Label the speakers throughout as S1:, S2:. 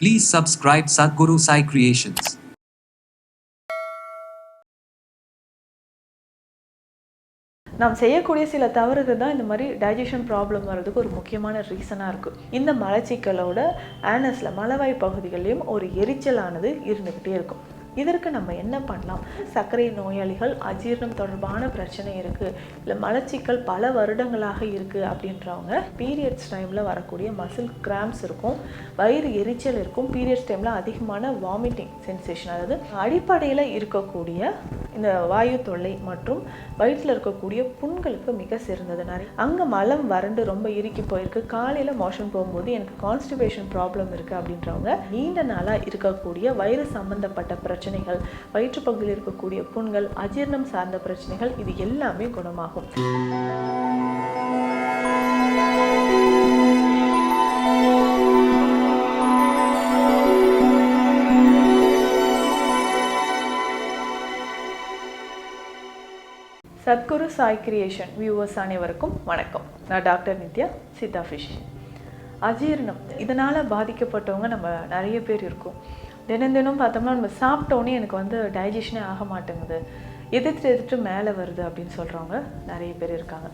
S1: Please subscribe Sadhguru Sai Creations.
S2: நாம் செய்யக்கூடிய சில தவறுகள் தான் இந்த மாதிரி டைஜஷன் ப்ராப்ளம் வர்றதுக்கு ஒரு முக்கியமான ரீசனாக இருக்குது. இந்த மலச்சிக்கலோட ஆனஸில் மலவாய் பகுதிகளையும் ஒரு எரிச்சலானது இருந்துக்கிட்டே இருக்கும். இதற்கு நம்ம என்ன பண்ணலாம்? சர்க்கரை நோயாளிகள், அஜீரணம் தொடர்பான பிரச்சனை இருக்குது, இல்லை மலச்சிக்கல் பல வருடங்களாக இருக்குது அப்படின்றவங்க பீரியட்ஸ் டைமில் வரக்கூடிய மசில் கிராம்ஸ் இருக்கும், வயிறு எரிச்சல் இருக்கும், பீரியட்ஸ் டைமில் அதிகமான வாமிட்டிங் சென்சேஷன், அதாவது அடிப்படையில் இருக்கக்கூடிய இந்த வாயு தொல்லை மற்றும் வயிற்றில் இருக்கக்கூடிய புண்களுக்கு மிக சிறந்தது. அங்கே மலம் வறண்டு ரொம்ப இறுக்கி போயிருக்கு, காலையில் மோஷன் போகும்போது எனக்கு கான்ஸ்டிபேஷன் ப்ராப்ளம் இருக்குது அப்படின்றவங்க நீண்ட நாளாக இருக்கக்கூடிய வயிறு சம்பந்தப்பட்ட பிரச்சனைகள், வயிற்றுப்பகுதியில் இருக்கக்கூடிய புண்கள், அஜீரணம் சார்ந்த பிரச்சனைகள், இது எல்லாமே குணமாகும். சத்குரு சாய் கிரியேஷன் வியூவர்ஸ் அனைவருக்கும் வணக்கம். நான் டாக்டர் நித்யா, சித்தா ஃபிசிஷியன். அஜீரணம் இதனால் பாதிக்கப்பட்டவங்க நம்ம நிறைய பேர் இருக்கோம். தினம் பார்த்தோம்னா நம்ம சாப்பிட்டோன்னே எனக்கு டைஜஷனே ஆக மாட்டேங்குது, எதிர்த்து மேலே வருது அப்படின்னு சொல்கிறவங்க நிறைய பேர் இருக்காங்க.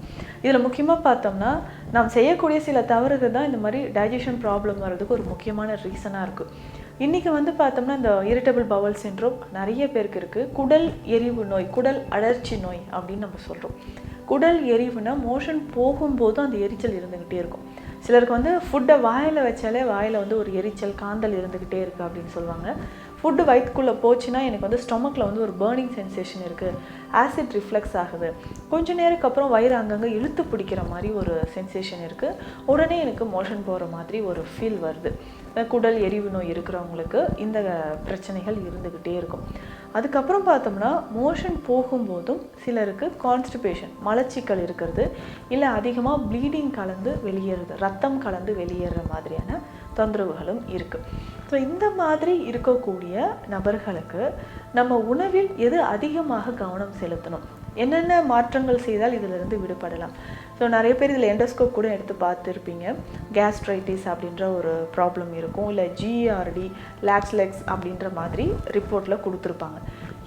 S2: இதில் முக்கியமாக பார்த்தோம்னா நாம் செய்யக்கூடிய சில தவறுகள் தான் இந்த மாதிரி டைஜஷன் ப்ராப்ளம் வர்றதுக்கு ஒரு முக்கியமான ரீசனாக இருக்குது. இன்றைக்கி பார்த்தோம்னா இந்த இரிட்டபிள் பவல் சிண்ட்ரோம் நிறைய பேருக்கு இருக்குது. குடல் எரிவு நோய், குடல் அழற்சி நோய் அப்படின்னு நம்ம சொல்கிறோம். குடல் எரிவுனா மோஷன் போகும்போதும் அந்த எரிச்சல் இருந்துக்கிட்டே இருக்கும். சிலருக்கு ஃபுட்டை வாயில் வச்சாலே வாயில் ஒரு எரிச்சல், காந்தல் இருந்துக்கிட்டே இருக்குது அப்படின்னு சொல்லுவாங்க. ஃபுட்டு வயிற்றுக்குள்ளே போச்சுன்னா எனக்கு ஸ்டொமக்கில் ஒரு பேர்னிங் சென்சேஷன் இருக்குது, ஆசிட் ரிஃப்ளெக்ஸ் ஆகுது, கொஞ்ச நேரத்துக்கு அப்புறம் வயிறு அங்கங்கே இழுத்து பிடிக்கிற மாதிரி ஒரு சென்சேஷன் இருக்குது, உடனே எனக்கு மோஷன் போகிற மாதிரி ஒரு ஃபீல் வருது. குடல் எரிவு நோய் இருக்கிறவங்களுக்கு இந்த பிரச்சனைகள் இருந்துக்கிட்டே இருக்கும். அதுக்கப்புறம் பார்த்தோம்னா மோஷன் போகும்போதும் சிலருக்கு கான்ஸ்டிபேஷன், மலச்சிக்கல் இருக்கிறது, இல்லை அதிகமாக ப்ளீடிங் கலந்து வெளியேறுது, ரத்தம் கலந்து வெளியேற மாதிரியான தொந்தரவுகளும் இருக்குது. ஸோ இந்த மாதிரி இருக்கக்கூடிய நபர்களுக்கு நம்ம உணவில் எது அதிகமாக கவனம் செலுத்தணும், என்னென்ன மாற்றங்கள் செய்தால் இதிலிருந்து விடுபடலாம்? ஸோ நிறைய பேர் இதில் எண்டோஸ்கோப் கூட எடுத்து பார்த்துருப்பீங்க. கேஸ்ட்ரைட்டிஸ் அப்படின்ற ஒரு ப்ராப்ளம் இருக்கும், இல்லை ஜிஆர்டி, லாக்ஸ்லெக்ஸ் அப்படின்ற மாதிரி ரிப்போர்ட்டில் கொடுத்துருப்பாங்க.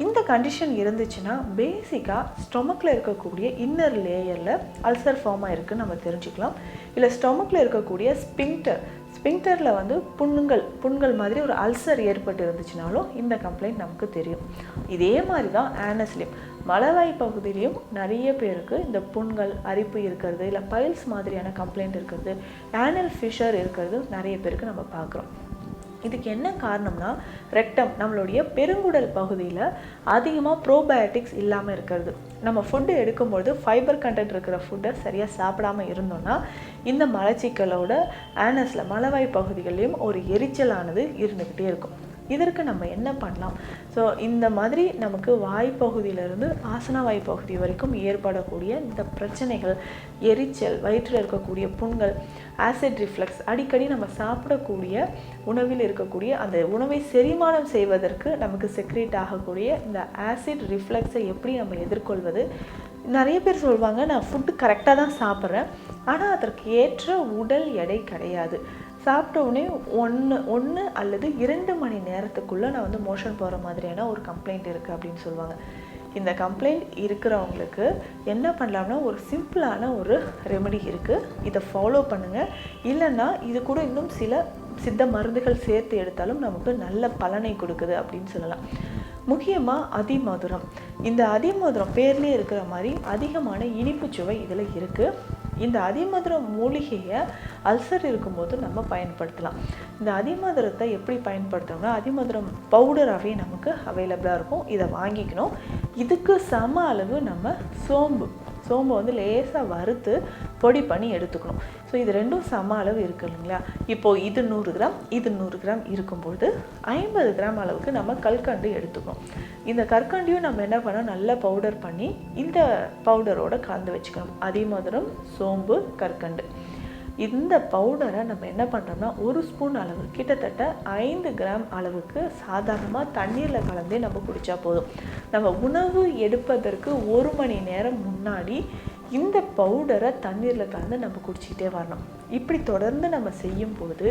S2: இந்த கண்டிஷன் இருந்துச்சுன்னா பேசிக்காக ஸ்டொமக்கில் இருக்கக்கூடிய இன்னர் லேயரில் அல்சர் ஃபார்ம் ஆகிருக்குன்னு நம்ம தெரிஞ்சுக்கலாம். இல்லை ஸ்டொமக்கில் இருக்கக்கூடிய ஸ்பிங்டரில் புண்கள் மாதிரி ஒரு அல்சர் ஏற்பட்டு இருந்துச்சுனாலும் இந்த கம்ப்ளைண்ட் நமக்கு தெரியும். இதே மாதிரி தான் ஆனஸ்லேயும், மலவாய் பகுதியிலையும் நிறைய பேருக்கு இந்த புண்கள், அரிப்பு இருக்கிறது, இல்லை பைல்ஸ் மாதிரியான கம்ப்ளைண்ட் இருக்கிறது, ஆனல் ஃபிஷர் இருக்கிறது நிறைய பேருக்கு நம்ம பார்க்குறோம். இதுக்கு என்ன காரணம்னா ரெக்டம், நம்மளுடைய பெருங்குடல் பகுதியில் அதிகமாக ப்ரோபயோட்டிக்ஸ் இல்லாமல் இருக்கிறது. நம்ம ஃபுட்டு எடுக்கும்பொழுது ஃபைபர் கண்டென்ட் இருக்கிற ஃபுட்டை சரியாக சாப்பிடாமல் இருந்தோம்னா இந்த மலச்சிக்கலோட ஆனஸில் மலவாய் பகுதிகளையும் ஒரு எரிச்சலானது இருந்துக்கிட்டே இருக்கும். இதற்கு நம்ம என்ன பண்ணலாம்? ஸோ இந்த மாதிரி நமக்கு வாய்ப்பகுதியிலிருந்து ஆசன வாய்ப்பகுதி வரைக்கும் ஏற்படக்கூடிய இந்த பிரச்சனைகள், எரிச்சல், வயிற்றில் இருக்கக்கூடிய புண்கள், ஆசிட் ரிஃப்ளெக்ஸ், அடிக்கடி நம்ம சாப்பிடக்கூடிய உணவில் இருக்கக்கூடிய அந்த உணவை செரிமானம் செய்வதற்கு நமக்கு செக்ரேட் ஆகக்கூடிய இந்த ஆசிட் ரிஃப்ளெக்ஸை எப்படி நம்ம எதிர்கொள்வது? நிறைய பேர் சொல்லுவாங்க, நான் ஃபுட்டு கரெக்டாக தான் சாப்பிட்றேன், ஆனால் அதற்கு ஏற்ற உடல் எடை கிடையாது, சாப்பிட்ட உடனே ஒன்று அல்லது 2 மணி நேரத்துக்குள்ளே நான் மோஷன் போகிற மாதிரியான ஒரு கம்ப்ளைண்ட் இருக்குது அப்படின்னு சொல்லுவாங்க. இந்த கம்ப்ளைண்ட் இருக்கிறவங்களுக்கு என்ன பண்ணலாம்னா ஒரு சிம்பிளான ஒரு ரெமெடி இருக்குது, இதை ஃபாலோ பண்ணுங்கள். இல்லைன்னா இது கூட இன்னும் சில சித்த மருந்துகள் சேர்த்து எடுத்தாலும் நமக்கு நல்ல பலனை கொடுக்குது அப்படின்னு சொல்லலாம். முக்கியமாக அதிமதுரம். இந்த அதிமதுரம் பேர்லேயே இருக்கிற மாதிரி அதிகமான இனிப்பு சுவை இதில் இருக்குது. இந்த அதிமதுர மூலிகையை அல்சர் இருக்கும்போது நம்ம பயன்படுத்தலாம். இந்த அதிமதுரத்தை எப்படி பயன்படுத்தணும்னா அதிமதுரம் பவுடராகவே நமக்கு அவைலபிளாக இருக்கும், இதை வாங்கிக்கணும். இதுக்கு சம அளவு நம்ம சோம்பு லேசாக வறுத்து பொடி பண்ணி எடுத்துக்கணும். ஸோ இது ரெண்டும் சம அளவு இருக்குது இல்லைங்களா? இப்போது இது 100 கிராம், இது 100 கிராம் இருக்கும்பொழுது 50 கிராம் அளவுக்கு நம்ம கற்கண்டு எடுத்துக்கணும். இந்த கற்கண்டையும் நம்ம என்ன பண்ணோம், நல்லா பவுடர் பண்ணி இந்த பவுடரோடு கலந்து வச்சுக்கணும். அதிமதுரம், சோம்பு, கற்கண்டு. இந்த பவுடரை நம்ம என்ன பண்ணுறோம்னா 1 ஸ்பூன் அளவு, கிட்டத்தட்ட 5 கிராம் அளவுக்கு சாதாரணமாக தண்ணீரில் கலந்தே நம்ம குடித்தா போதும். நம்ம உணவு எடுப்பதற்கு 1 மணி நேரம் முன்னாடி இந்த பவுடரை தண்ணீரில் கலந்து நம்ம குடிச்சிக்கிட்டே வரணும். இப்படி தொடர்ந்து நம்ம செய்யும்போது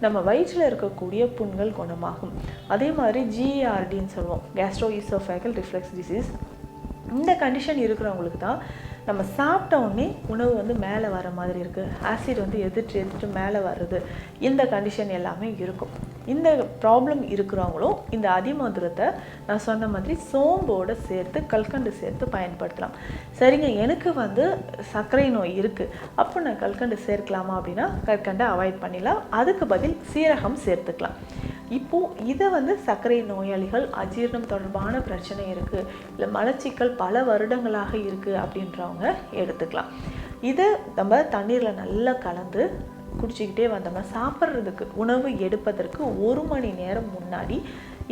S2: நம்ம வயிற்றில் இருக்கக்கூடிய புண்கள் குணமாகும். அதே மாதிரி GERDன்னு சொல்லுவோம், கேஸ்ட்ரோஇசோஃபேகல் ரிஃப்ளெக்ஸ் டிசீஸ். இந்த கண்டிஷன் இருக்கிறவங்களுக்கு தான் நம்ம சாப்பிட்ட உடனே உணவு மேலே வர மாதிரி இருக்குது, ஆசிட் எதிர்த்து மேலே வர்றது, இந்த கண்டிஷன் எல்லாமே இருக்கும். இந்த ப்ராப்ளம் இருக்கிறவங்களும் இந்த அதிமதுரத்தை நான் சொன்ன மாதிரி சோம்போடு சேர்த்து கல்கண்டு சேர்த்து பயன்படுத்தலாம். சரிங்க, எனக்கு சர்க்கரை நோய் இருக்குது, அப்போ நான் கல்கண்டு சேர்க்கலாமா அப்படின்னா கல்கண்டை அவாய்ட் பண்ணிடலாம். அதுக்கு பதில் சீரகம் சேர்த்துக்கலாம். இப்போது இதை சர்க்கரை நோயாளிகள், அஜீரணம் தொடர்பான பிரச்சனை இருக்குது, இல்லை மலச்சிக்கல் பல வருடங்களாக இருக்குது அப்படின்றவங்க எடுத்துக்கலாம். இதை நம்ம தண்ணீரில் நல்லா கலந்து குடிச்சிக்கிட்டே வந்தோம்னா, சாப்பிட்றதுக்கு உணவு எடுப்பதற்கு 1 மணி நேரம் முன்னாடி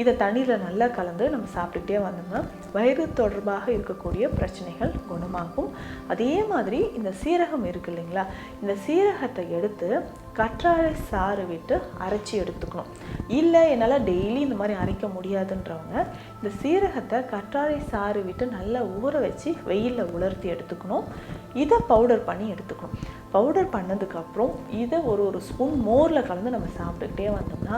S2: இதை தண்ணீரில் நல்லா கலந்து நம்ம சாப்பிட்டுக்கிட்டே வந்தோம்னா வயிறு தொடர்பாக இருக்கக்கூடிய பிரச்சனைகள் குணமாகும். அதே மாதிரி இந்த சீரகம் இருக்குது இல்லைங்களா, இந்த சீரகத்தை எடுத்து கற்றாழை சாறு விட்டு அரைச்சி எடுத்துக்கணும். இல்லை என்னால் டெய்லி இந்த மாதிரி அரைக்க முடியாதுன்றவங்க இந்த சீரகத்தை கற்றாழை சாறு விட்டு நல்லா ஊற வச்சு வெயிலில் உலர்த்தி எடுத்துக்கணும். இதை பவுடர் பண்ணி எடுத்துக்கணும். பவுடர் பண்ணதுக்கப்புறம் இதை ஒரு ஸ்பூன் மோரில் கலந்து நம்ம சாப்பிட்டுக்கிட்டே வந்தோம்னா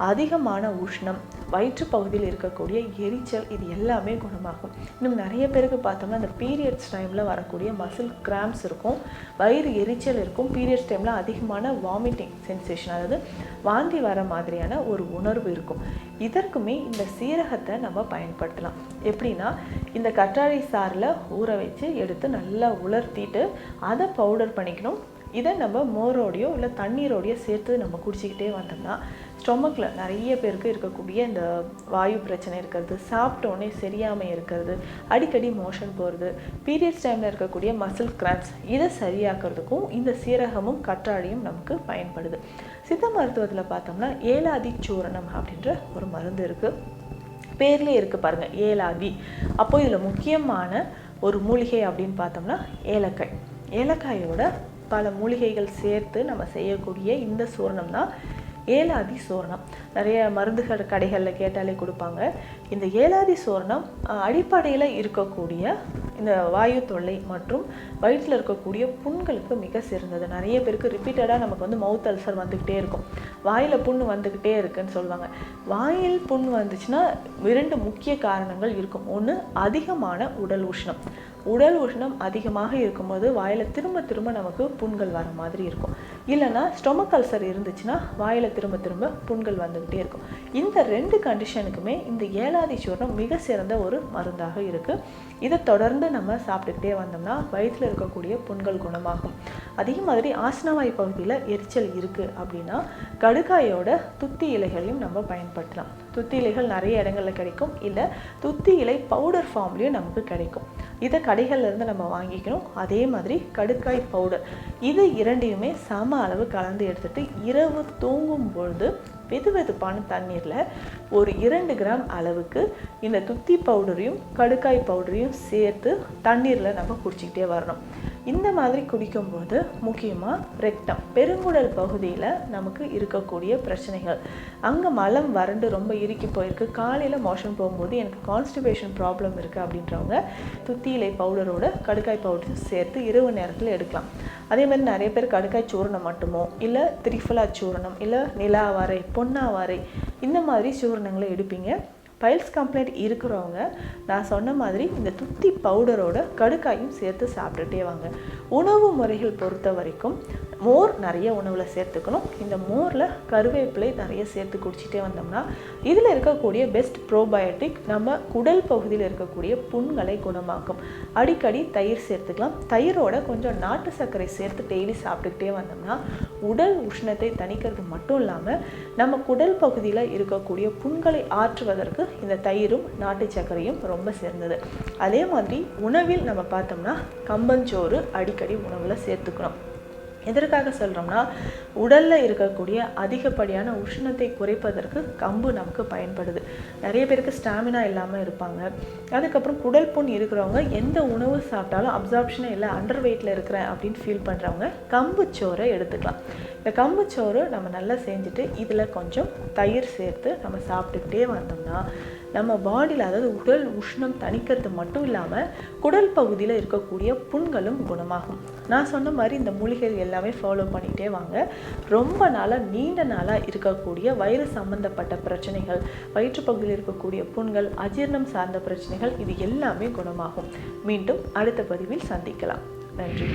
S2: அதிகமான உஷ்ணம், வயிற்று பகுதியில் இருக்கக்கூடிய எரிச்சல், இது எல்லாமே குணமாகும். இன்னும் நிறைய பேருக்கு பார்த்தோம்னா இந்த பீரியட்ஸ் டைமில் வரக்கூடிய மசில் கிராம்ஸ் இருக்கும், வயிறு எரிச்சல் இருக்கும். பீரியட்ஸ் டைமில் அதிகமான வாமிட்டிங் சென்சேஷன், அதாவது வாந்தி வர மாதிரியான ஒரு உணர்வு இருக்கும். இதற்குமே இந்த சீரகத்தை நம்ம பயன்படுத்தலாம். எப்படின்னா, இந்த கற்றாழை சாறில் ஊற வச்சு எடுத்து நல்லா உலர்த்திட்டு அதை பவுடர் பண்ணிக்கணும். இதை நம்ம மோரோடையோ இல்லை தண்ணீரோடையோ சேர்த்து நம்ம குடிச்சிக்கிட்டே வந்தோம்னா ஸ்டொமக்கில் நிறைய பேருக்கு இருக்கக்கூடிய இந்த வாயு பிரச்சனை இருக்கிறது, சாப்பிட்டோன்னே சரியாமல் இருக்கிறது, அடிக்கடி மோஷன் போகிறது, பீரியட்ஸ் டைமில் இருக்கக்கூடிய மசில் கிராம்ஸ், இதை சரியாக்குறதுக்கும் இந்த சீரகமும் கற்றாழையும் நமக்கு பயன்படுது. சித்த மருத்துவத்தில் பார்த்தோம்னா ஏலாதி சூரணம் அப்படின்ற ஒரு மருந்து இருக்குது. பேர்லேயே இருக்குது பாருங்கள், ஏலாதி. அப்போது இதில் முக்கியமான ஒரு மூலிகை அப்படின்னு பார்த்தோம்னா ஏலக்காய். ஏலக்காயோட பல மூலிகைகள் சேர்த்து நம்ம செய்யக்கூடிய இந்த சூரணம் தான் ஏலாதி சூரணம். நிறைய மருந்து கடைகளில் கேட்டாலே கொடுப்பாங்க. இந்த ஏலாதி சூரணம் அடிப்படையில் இருக்கக்கூடிய இந்த வாயு தொல்லை மற்றும் வயிற்றில் இருக்கக்கூடிய புண்களுக்கு மிக சிறந்தது. நிறைய பேருக்கு ரிப்பீட்டடாக நமக்கு மவுத் அல்சர் வந்துக்கிட்டே இருக்கும், வாயில் புண் வந்துக்கிட்டே இருக்குன்னு சொல்லுவாங்க. வாயில் புண் வந்துச்சுன்னா 2 முக்கிய காரணங்கள் இருக்கும். ஒன்று, அதிகமான உடல் உஷ்ணம். உடல் உஷ்ணம் அதிகமாக இருக்கும்போது வாயில் திரும்ப திரும்ப நமக்கு புண்கள் வர மாதிரி இருக்கும். இல்லைனா ஸ்டொமக் அல்சர் இருந்துச்சுன்னா வாயில் திரும்ப திரும்ப புண்கள் வந்துக்கிட்டே இருக்கும். இந்த 2 கண்டிஷனுக்குமே இந்த ஏலாதி சூரணம் மிக சிறந்த ஒரு மருந்தாக இருக்குது. இதை தொடர்ந்து நம்ம சாப்பிட்டுக்கிட்டே வந்தோம்னா வயிற்றில் இருக்கக்கூடிய புண்கள் குணமாகும். அதே மாதிரி ஆசனவாய் பகுதியில் எரிச்சல் இருக்குது அப்படின்னா கடுக்காயோட துத்தி இலைகளையும் நம்ம பயன்படுத்தலாம். துத்தி இலைகள் நிறைய இடங்களில் கிடைக்கும், இல்லை துத்தி இலை பவுடர் ஃபார்ம்லேயும் நமக்கு கிடைக்கும். இதை கடைகள்லேருந்து நம்ம வாங்கிக்கணும். அதே மாதிரி கடுக்காய் பவுடர், இது 2யுமே சம அளவு கலந்து எடுத்துகிட்டு இரவு தூங்கும் பொழுது வெதுவெதுப்பான தண்ணீரில் ஒரு 2 கிராம் அளவுக்கு இந்த துத்தி பவுடரையும் கடுக்காய் பவுடரையும் சேர்த்து தண்ணீரில் நம்ம குடிச்சிக்கிட்டே வரணும். இந்த மாதிரி குடிக்கும்போது முக்கியமாக ரெக்டம், பெருங்குடல் பகுதியில் நமக்கு இருக்கக்கூடிய பிரச்சனைகள், அங்கே மலம் வறண்டு ரொம்ப இறுக்கி போயிருக்கு, காலையில் மோஷன் போகும்போது எனக்கு கான்ஸ்டிபேஷன் ப்ராப்ளம் இருக்குது அப்படின்றவங்க துத்தி இலை பவுடரோட கடுக்காய் பவுடர் சேர்த்து இரவு நேரத்தில் எடுக்கலாம். அதே மாதிரி நிறைய பேர் கடுக்காய் சூரணம் மட்டுமோ, இல்லை திரிஃபலா சூரணம், இல்லை நிலாவாரை, பொன்னாவாரை, இந்த மாதிரி சூரணங்களை எடுப்பீங்க. பைல்ஸ் கம்ப்ளைண்ட் இருக்கிறவங்க நான் சொன்ன மாதிரி இந்த துத்தி பவுடரோட கடுக்காயும் சேர்த்து சாப்பிட்டுட்டே வாங்க. உணவு முறைகள் பொறுத்த வரைக்கும் மோர் நிறைய உணவில் சேர்த்துக்கணும். இந்த மோரில் கருவேப்பிலை நிறைய சேர்த்து குடிச்சிட்டே வந்தோம்னா இதில் இருக்கக்கூடிய பெஸ்ட் ப்ரோபயோட்டிக் நம்ம குடல் பகுதியில் இருக்கக்கூடிய புண்களை குணமாக்கும். அடிக்கடி தயிர் சேர்த்துக்கலாம். தயிரோட கொஞ்சம் நாட்டு சர்க்கரை சேர்த்து டெய்லி சாப்பிட்டுக்கிட்டே வந்தோம்னா உடல் உஷ்ணத்தை தணிக்கிறது மட்டும் இல்லாமல் நம்ம குடல் பகுதியில் இருக்கக்கூடிய புண்களை ஆற்றுவதற்கு இந்த தயிரும் நாட்டு சர்க்கரையும் ரொம்ப சிறந்தது. அதே மாதிரி உணவில் நம்ம பார்த்தோம்னா கம்பஞ்சோறு அடிக்கடி உணவில் சேர்த்துக்கணும். எதற்காக சொல்கிறோம்னா உடலில் இருக்கக்கூடிய அதிகப்படியான உஷ்ணத்தை குறைப்பதற்கு கம்பு நமக்கு பயன்படுது. நிறைய பேருக்கு ஸ்டாமினா இல்லாமல் இருப்பாங்க. அதுக்கப்புறம் குடல் புண் இருக்கிறவங்க எந்த உணவு சாப்பிட்டாலும் அப்சார்ப்ஷனே இல்லை, அண்டர் வெயிட்டில் இருக்கிறேன் அப்படின்னு ஃபீல் பண்ணுறவங்க கம்பு சோறை எடுத்துக்கலாம். இந்த கம்பு சோறு நம்ம நல்லா செஞ்சுட்டு இதில் கொஞ்சம் தயிர் சேர்த்து நம்ம சாப்பிட்டுக்கிட்டே வந்தோம்னா நம்ம பாடியில், அதாவது உடல் உஷ்ணம் தணிக்கிறது மட்டும் இல்லாமல் குடல் பகுதியில் இருக்கக்கூடிய புண்களும் குணமாகும். நான் சொன்ன மாதிரி இந்த மூலிகைகள் எல்லாமே ஃபாலோ பண்ணிகிட்டே வாங்க. ரொம்ப நாளாக, நீண்ட நாளாக இருக்கக்கூடிய வயிறு சம்பந்தப்பட்ட பிரச்சனைகள், வயிற்றுப்பகுதியில் இருக்கக்கூடிய புண்கள், அஜீரணம் சார்ந்த பிரச்சனைகள், இது எல்லாமே குணமாகும். மீண்டும் அடுத்த பதிவில் சந்திக்கலாம். நன்றி.